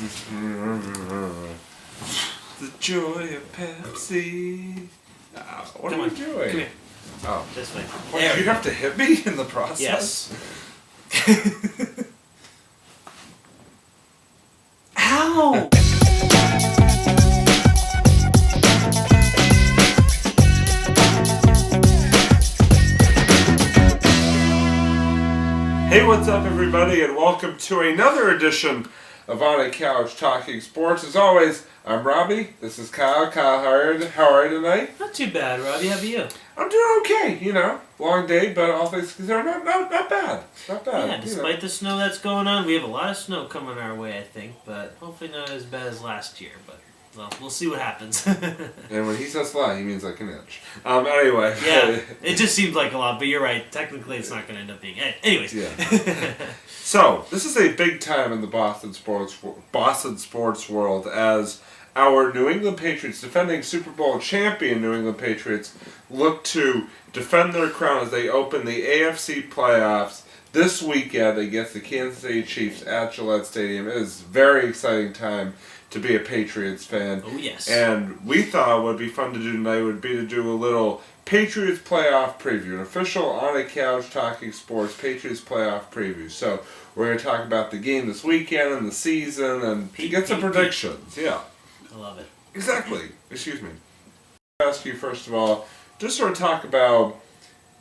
The joy of Pepsi. What Come are on. you doing? Come here. Oh. This way. Wait, you have to hit me in the process? Yes. Ow! Hey, what's up, everybody, and welcome to another edition of On a Couch Talking Sports. As always, I'm Robbie. This is Kyle. Kyle, how are you tonight? Not too bad, Robbie. How about you? I'm doing okay, Long day, but all things considered, not bad. Not bad. Yeah, despite the snow that's going on, we have a lot of snow coming our way, I think, but hopefully not as bad as last year, but, well, we'll see what happens. And when he says a lot, he means like an inch. Anyway. Yeah, it just seems like a lot, but you're right. Technically, it's not going to end up being. Anyways. Yeah. So, this is a big time in the Boston sports world as our New England Patriots, defending Super Bowl champion New England Patriots, look to defend their crown as they open the AFC playoffs this weekend against the Kansas City Chiefs at Gillette Stadium. It is a very exciting time to be a Patriots fan. Oh, yes. And we thought what would be fun to do tonight would be to do a little Patriots playoff preview, an official On a Couch Talking Sports Patriots playoff preview. So we're going to talk about the game this weekend and the season and get some predictions. Yeah. I love it. Exactly. Excuse me. I'll ask you first of all, just sort of talk about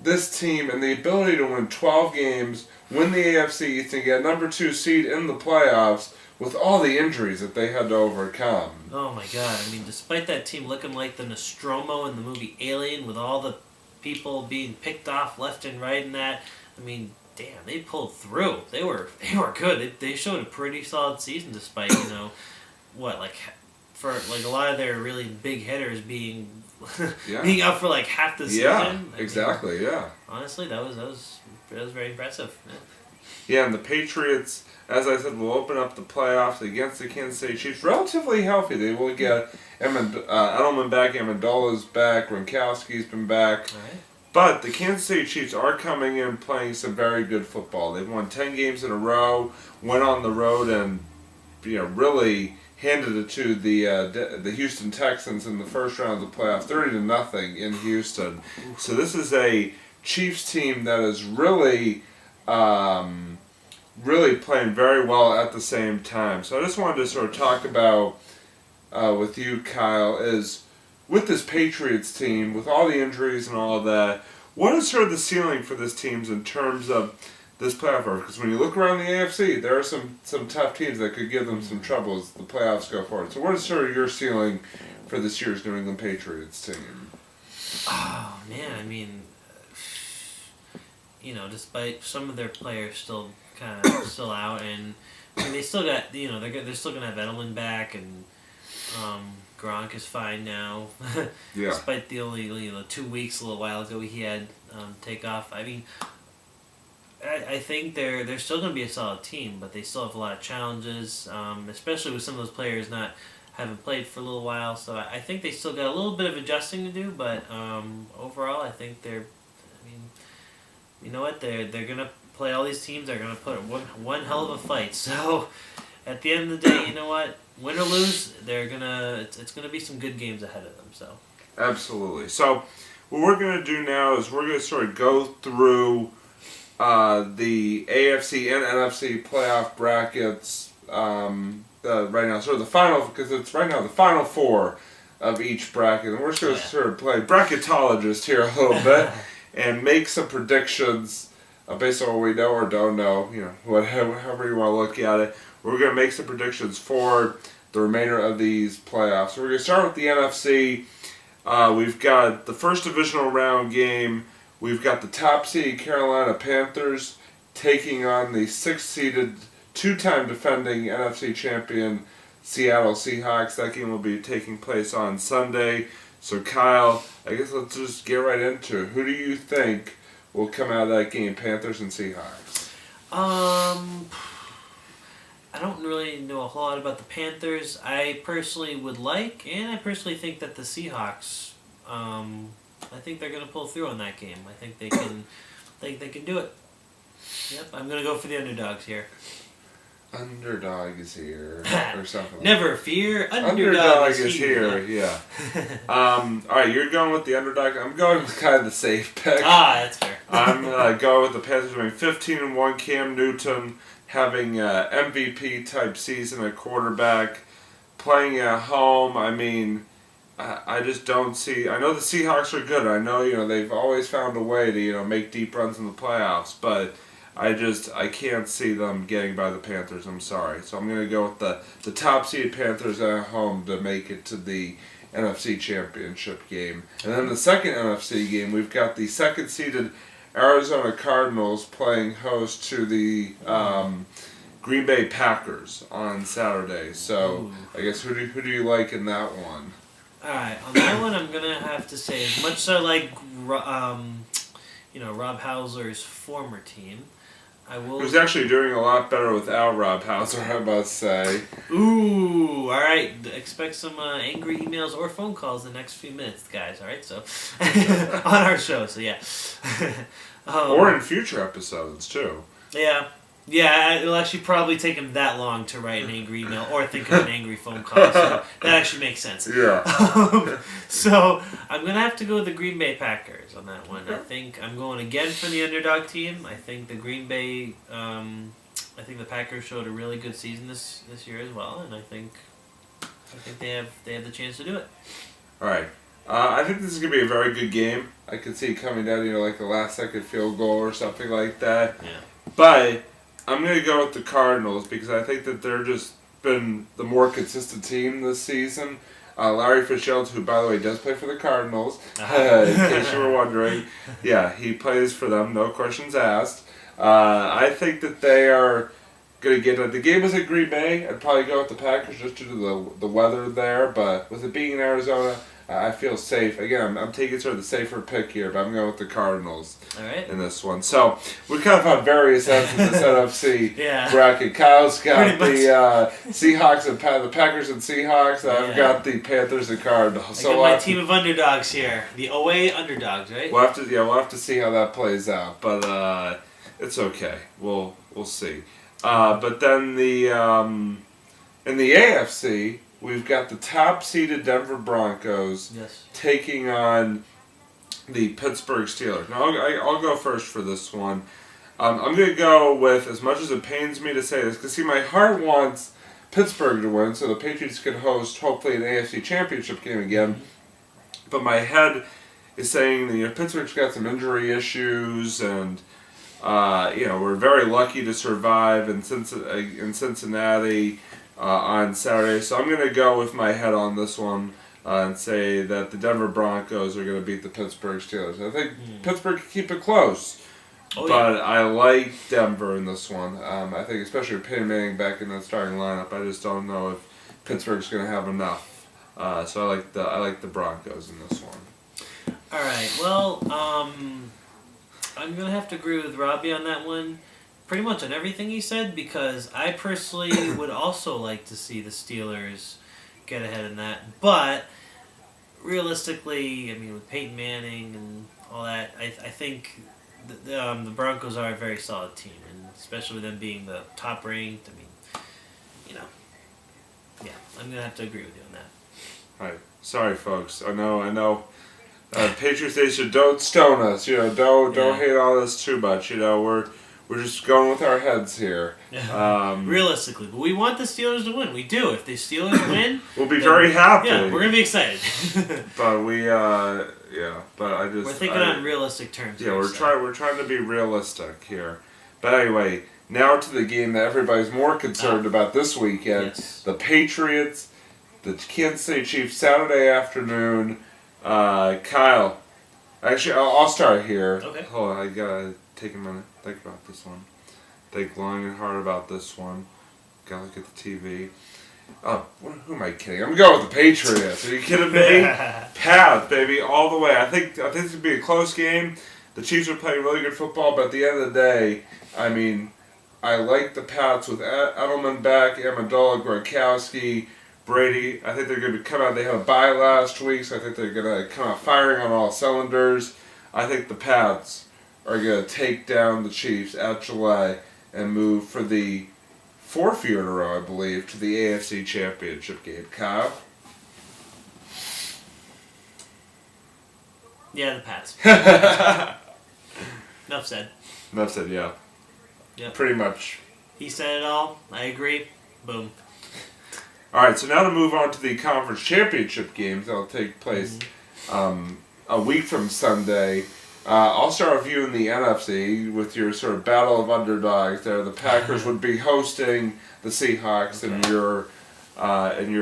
this team and the ability to win 12 games, win the AFC East, and get number 2 seed in the playoffs with all the injuries that they had to overcome. Oh my god, I mean, despite that team looking like the Nostromo in the movie Alien, with all the people being picked off left and right in that, I mean, damn, they pulled through. They were good. They showed a pretty solid season despite, for a lot of their really big hitters being being out for like half the season. Yeah, exactly, yeah. Honestly, that was very impressive. Yeah, and the Patriots, as I said, will open up the playoffs against the Kansas City Chiefs relatively healthy. They will get Edelman back, Amendola's back, Gronkowski's been back. All right. But the Kansas City Chiefs are coming in playing some very good football. They've won 10 games in a row, went on the road and really handed it to the Houston Texans in the first round of the playoffs, 30-0 in Houston. So this is a Chiefs team that is really playing very well at the same time. So I just wanted to sort of talk about with you, Kyle, is with this Patriots team, with all the injuries and all of that, what is sort of the ceiling for this team in terms of this playoff run? Because when you look around the AFC, there are some tough teams that could give them some trouble as the playoffs go forward. So what is sort of your ceiling for this year's New England Patriots team? Oh, man, I mean, despite some of their players still kind of still out, and I mean, they still got, they're still going to have Edelman back, and Gronk is fine now. Yeah. Despite the only 2 weeks a little while ago he had take off. I mean, I think they're still going to be a solid team, but they still have a lot of challenges, especially with some of those players not having played for a little while. So I think they still got a little bit of adjusting to do, but overall I think they're, you know what, they're going to play all these teams. They're going to put one hell of a fight. So at the end of the day, you know what, win or lose, it's going to be some good games ahead of them. So Absolutely. So what we're going to do now is we're going to sort of go through the AFC and NFC playoff brackets right now. Sort of the final, because it's right now the final four of each bracket. And we're just going to sort of play bracketologist here a little bit and make some predictions based on what we know or don't know, however you want to look at it. We're going to make some predictions for the remainder of these playoffs. So we're going to start with the NFC. We've got the first divisional round game. We've got the top seeded Carolina Panthers taking on the 6th-seeded, 2-time defending NFC champion Seattle Seahawks. That game will be taking place on Sunday. So Kyle, I guess let's just get right into it. Who do you think will come out of that game, Panthers and Seahawks? I don't really know a whole lot about the Panthers. I personally would like, and I personally think that the Seahawks, I think they're going to pull through on that game. I think they can do it. Yep, I'm going to go for the underdogs here. Underdog is here, or something. Never fear, Underdog is here. Yeah. All right, you're going with the underdog. I'm going with kind of the safe pick. That's fair. I'm going with the Panthers winning 15-1. Cam Newton having MVP type season at quarterback, playing at home. I mean, I just don't see. I know the Seahawks are good. I know they've always found a way to make deep runs in the playoffs, but I can't see them getting by the Panthers. I'm sorry. So I'm going to go with the top seed Panthers at home to make it to the NFC Championship game. And then the second NFC game, we've got the second seeded Arizona Cardinals playing host to the Green Bay Packers on Saturday. So I guess who do you like in that one? All right, on that one, I'm gonna have to say, as much as I like, Rob Hauser's former team, I will. Who's actually doing a lot better without Rob Hauser, I must say. Ooh, all right. Expect some angry emails or phone calls in the next few minutes, guys. All right, so on our show. So yeah. Or in future episodes too. Yeah. Yeah, it'll actually probably take him that long to write an angry email or think of an angry phone call. So that actually makes sense. Yeah. So I'm going to have to go with the Green Bay Packers on that one. I think I'm going again for the underdog team. I think the Green Bay, I think the Packers showed a really good season this year as well, and I think they have the chance to do it. All right. I think this is going to be a very good game. I could see it coming down to like a last second field goal or something like that. Yeah. But I'm going to go with the Cardinals because I think that they're just been the more consistent team this season. Larry Fitzgerald, who by the way does play for the Cardinals, in case you were wondering, yeah, he plays for them, no questions asked. I think that they are going to get it. The game was at Green Bay. I'd probably go with the Packers just due to the weather there, but with it being in Arizona, I feel safe. Again, I'm taking sort of the safer pick here, but I'm going with the Cardinals in this one. So we kind of on various ends of this NFC bracket. Kyle's got the Seahawks and the Packers and Seahawks. I've got the Panthers and Cardinals. So my team of underdogs here, the away underdogs, right? We'll have to see how that plays out, but it's okay. We'll see. But then in the AFC. We've got the top-seeded Denver Broncos taking on the Pittsburgh Steelers. Now, I'll go first for this one. I'm going to go with, as much as it pains me to say this, because, see, my heart wants Pittsburgh to win so the Patriots can host, hopefully, an AFC Championship game again. But my head is saying that Pittsburgh's got some injury issues, and we're very lucky to survive in Cincinnati on Saturday. So I'm going to go with my head on this one and say that the Denver Broncos are going to beat the Pittsburgh Steelers. I think Pittsburgh can keep it close. But I like Denver in this one. I think especially with Peyton Manning back in the starting lineup, I just don't know if Pittsburgh's going to have enough. So I like the Broncos in this one. All right. Well, I'm going to have to agree with Robbie on that one. Pretty much on everything he said, because I personally would also like to see the Steelers get ahead in that. But realistically, I mean, with Peyton Manning and all that, I think the Broncos are a very solid team, and especially with them being the top ranked. I mean, I'm gonna have to agree with you on that. All right, sorry, folks. I know. Patriots Nation, don't stone us. Don't hate all this too much. We're just going with our heads here. Realistically, but we want the Steelers to win. We do. If the Steelers win, we'll be very happy. Yeah, we're gonna be excited. But we're thinking on realistic terms. Yeah, we're trying to be realistic here. But anyway, now to the game that everybody's more concerned about this weekend: the Patriots, the Kansas City Chiefs, Saturday afternoon. Kyle, actually, I'll start here. Okay. Hold on, I gotta take a minute. Think about this one. Think long and hard about this one. Gotta look at the TV. Oh, who am I kidding? I'm going with the Patriots. Are you kidding me? Pats, baby, all the way. I think it's gonna be a close game. The Chiefs are playing really good football, but at the end of the day, I mean, I like the Pats with Edelman back, Amendola, Gronkowski, Brady. I think they're going to come out. They had a bye last week, so I think they're going to come out firing on all cylinders. I think the Pats are going to take down the Chiefs at Gillette and move for the fourth year in a row, I believe, to the AFC Championship game. Kyle? Yeah, the Pats. Enough said. Enough said, yeah. Yep. Pretty much. He said it all. I agree. Boom. All right, so now to move on to the conference championship games that will take place a week from Sunday. I'll start with you in the NFC with your sort of battle of underdogs there. The Packers would be hosting the Seahawks in your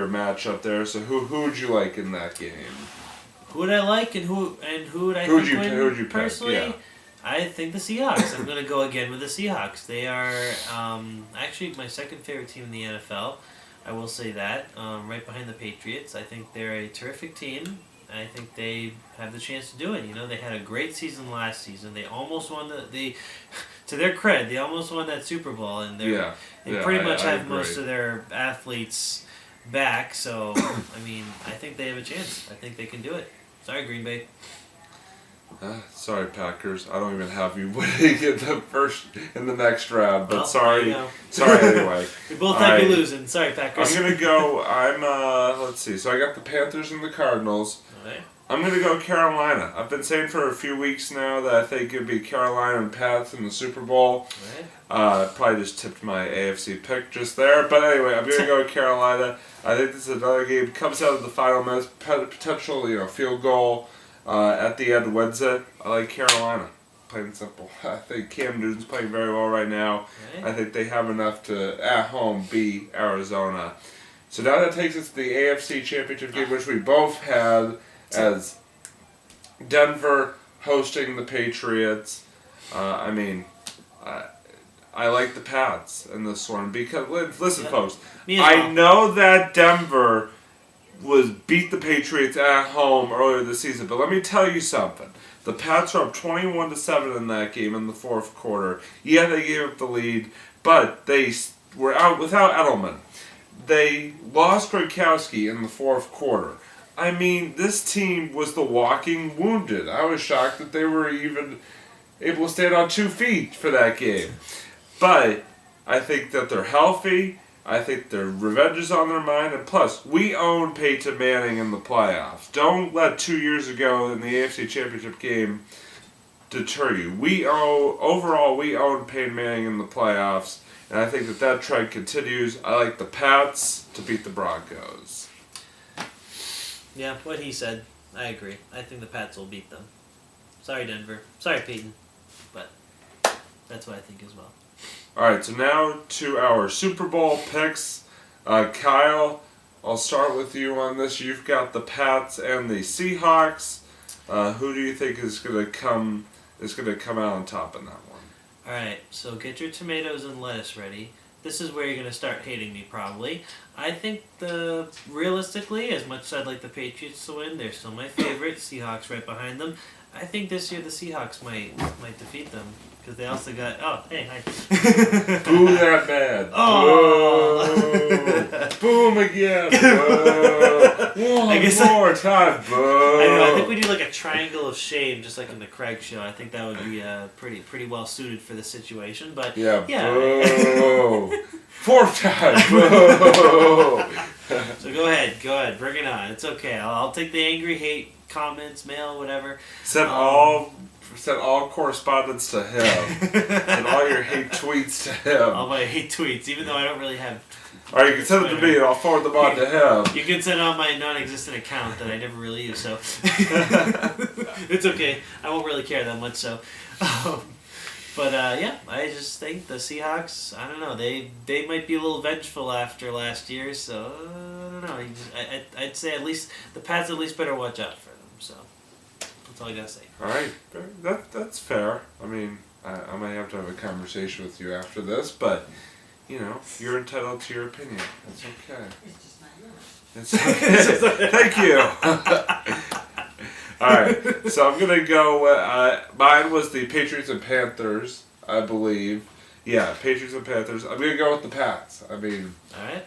matchup there. So who would you like in that game? Who would I like and who would I think win? Who would you personally? pick? Yeah. I think the Seahawks. I'm going to go again with the Seahawks. They are actually my second favorite team in the NFL. I will say that. Right behind the Patriots. I think they're a terrific team. I think they have the chance to do it. You know, they had a great season last season. They almost won to their credit, they almost won that Super Bowl, and they pretty much have most of their athletes back. So, I mean, I think they have a chance. I think they can do it. Sorry, Green Bay. Sorry, Packers. I don't even have you winning in the next round. But sorry anyway. We both have you losing. Sorry, Packers. I'm gonna go. Let's see. So I got the Panthers and the Cardinals. Right. I'm gonna go Carolina. I've been saying for a few weeks now that I think it'd be Carolina and Pats in the Super Bowl. Right. Probably just tipped my AFC pick just there. But anyway, I'm gonna go Carolina. I think this is another game. Comes out of the final minutes. Potential, field goal. At the end wins it. I like Carolina. Plain and simple. I think Cam Newton's playing very well right now. Right. I think they have enough to, at home, beat Arizona. So now that takes us to the AFC Championship game, which we both had as Denver hosting the Patriots. I like the Pats in this one because, listen, folks, I know that Denver beat the Patriots at home earlier this season. But let me tell you something. The Pats are up 21-7 in that game in the fourth quarter. Yeah, they gave up the lead, but they were out without Edelman. They lost Gronkowski in the fourth quarter. I mean, this team was the walking wounded. I was shocked that they were even able to stand on 2 feet for that game. But I think that they're healthy. I think their revenge is on their mind, and plus, we own Peyton Manning in the playoffs. Don't let 2 years ago in the AFC Championship game deter you. Overall, we own Peyton Manning in the playoffs, and I think that trend continues. I like the Pats to beat the Broncos. Yeah, what he said, I agree. I think the Pats will beat them. Sorry, Denver. Sorry, Peyton. But that's what I think as well. Alright, so now to our Super Bowl picks. Kyle, I'll start with you on this. You've got the Pats and the Seahawks. Who do you think is gonna come out on top in that one? Alright, so get your tomatoes and lettuce ready. This is where you're gonna start hating me probably. I think realistically, as much as I'd like the Patriots to win, they're still my favorite. Seahawks right behind them. I think this year the Seahawks might defeat them. Because they also got... Oh, hey, hi. Boo that man. Oh. Boom again. One more time. Boo. I know. I think we do like a triangle of shame, just like in the Craig show. I think that would be pretty well suited for the situation. But yeah. Boo. Fourth time. Boo. So go ahead, bring it on. It's okay. I'll take the angry hate comments, mail, whatever. Send all correspondence to him. Send all your hate tweets to him. All my hate tweets, even though I don't really have... Alright, you can send them to me and I'll forward them on to him. You can send on my non-existent account that I never really use, so... It's okay. I won't really care that much, so... But I just think the Seahawks, I don't know, they might be a little vengeful after last year, so I don't know. I'd say at least the Pats at least better watch out for them, so... That's all I gotta say. Alright, that's fair. I mean, I might have to have a conversation with you after this, but, you're entitled to your opinion. It's okay. It's okay. Thank you. Alright, so I'm going to go, mine was the Patriots and Panthers, I believe. Yeah, Patriots and Panthers. I'm going to go with the Pats. I mean... Alright.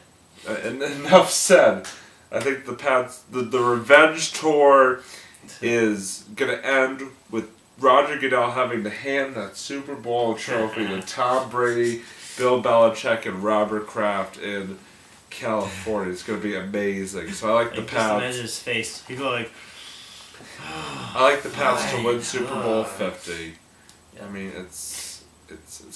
Enough said. I think the Pats, the revenge tour is going to end with Roger Goodell having to hand that Super Bowl trophy to Tom Brady Bill Belichick and Robert Kraft in California. It's going to be amazing. So I like the Just Pats. imagine his face. People are like, I like the Pats to win Super Bowl 50. Yeah. I mean, it's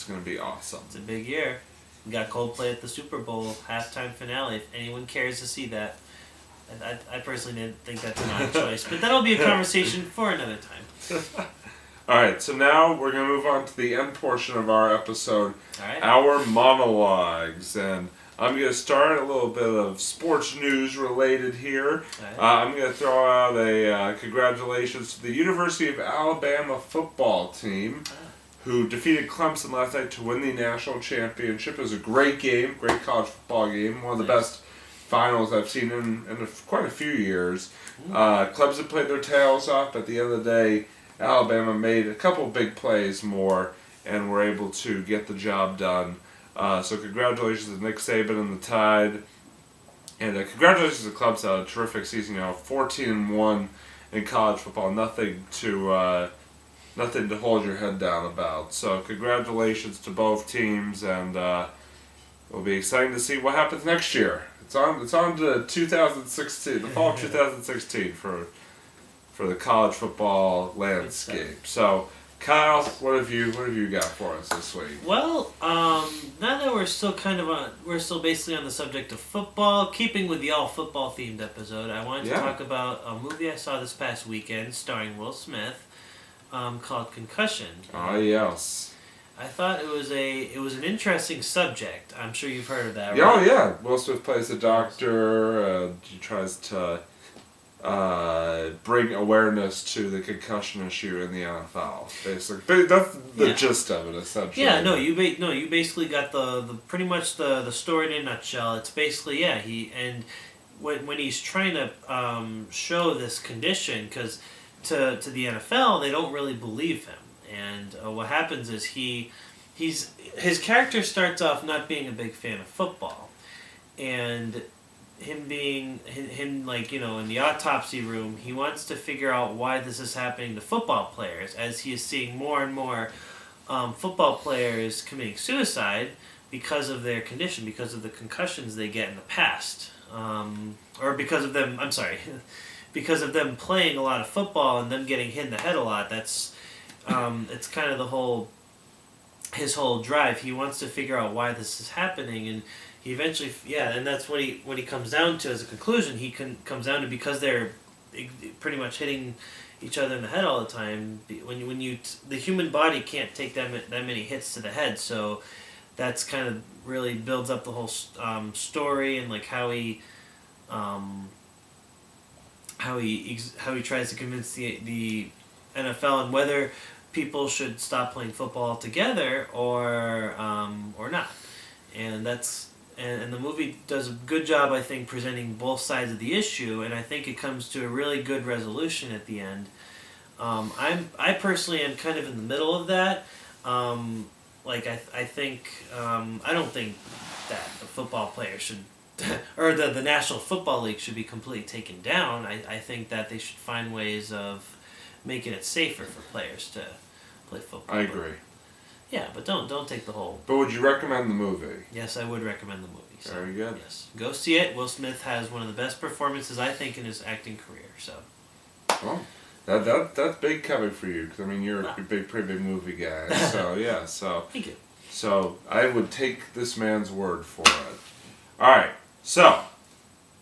going to be awesome. It's a big year. We got Coldplay at the Super Bowl halftime finale. If anyone cares to see that, I personally didn't think that's an odd choice, but that'll be a conversation for another time. All right, so now we're going to move on to the end portion of our episode, All right. our monologues, and I'm going to start a little bit of sports news related here. All right. I'm going to throw out a congratulations to the University of Alabama football team, who defeated Clemson last night to win the national championship. It was a great game, great college football game, one of the best finals I've seen in quite a few years. Clemson played their tails off, but at the end of the day, Alabama made a couple big plays more and were able to get the job done. So congratulations to Nick Saban and the Tide. And congratulations to Clemson, a terrific season. 14-1 in college football, nothing to hold your head down about. So congratulations to both teams, and it'll be exciting to see what happens next year. It's on to 2016, the fall of 2016 for the college football landscape. So, Kyle, what have you got for us this week? Well, now that we're still basically on the subject of football, keeping with the all football themed episode, I wanted to talk about a movie I saw this past weekend starring Will Smith, called Concussion. Oh yes. I thought it was an interesting subject. I'm sure you've heard of that, right? Oh yeah. Will Smith plays a doctor. He tries to bring awareness to the concussion issue in the NFL. Basically, that's the gist of it, essentially. Yeah, no, you basically got the pretty much the story in a nutshell. It's basically when he's trying to show this condition, because to the NFL they don't really believe him, and what happens is his character starts off not being a big fan of football, and him like, in the autopsy room, he wants to figure out why this is happening to football players, as he is seeing more and more football players committing suicide because of their condition, because of the concussions they get in the past, or because of them. I'm sorry, because of them playing a lot of football and them getting hit in the head a lot. That's it's kind of his whole drive. He wants to figure out why this is happening, and he eventually, and that's what he comes down to as a conclusion. He comes down to, because they're pretty much hitting each other in the head all the time. The human body can't take that many hits to the head, so that's kind of really builds up the whole story, and like how he tries to convince the NFL and whether people should stop playing football altogether or not. And the movie does a good job, I think, presenting both sides of the issue, and I think it comes to a really good resolution at the end. I personally am kind of in the middle of that. I think I don't think that the football players should, or the National Football League should be completely taken down. I think that they should find ways of making it safer for players to play football. I agree. Yeah, but don't take the whole. But would you recommend the movie? Yes, I would recommend the movie. So, very good. Yes, go see it. Will Smith has one of the best performances, I think, in his acting career. So. Well, that's big coming for you, because I mean you're a pretty big movie guy. So yeah, so. Thank you. So I would take this man's word for it. All right, so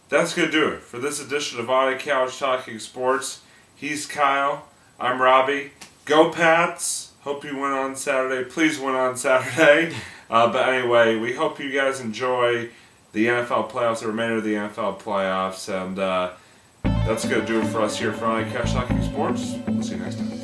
that's gonna do it for this edition of On a Couch Talking Sports. He's Kyle. I'm Robbie. Go Pats! Hope you win on Saturday. Please win on Saturday. But anyway, we hope you guys enjoy the NFL playoffs, the remainder of the NFL playoffs, and that's going to do it for us here for On a Couch Talking Sports. We'll see you next time.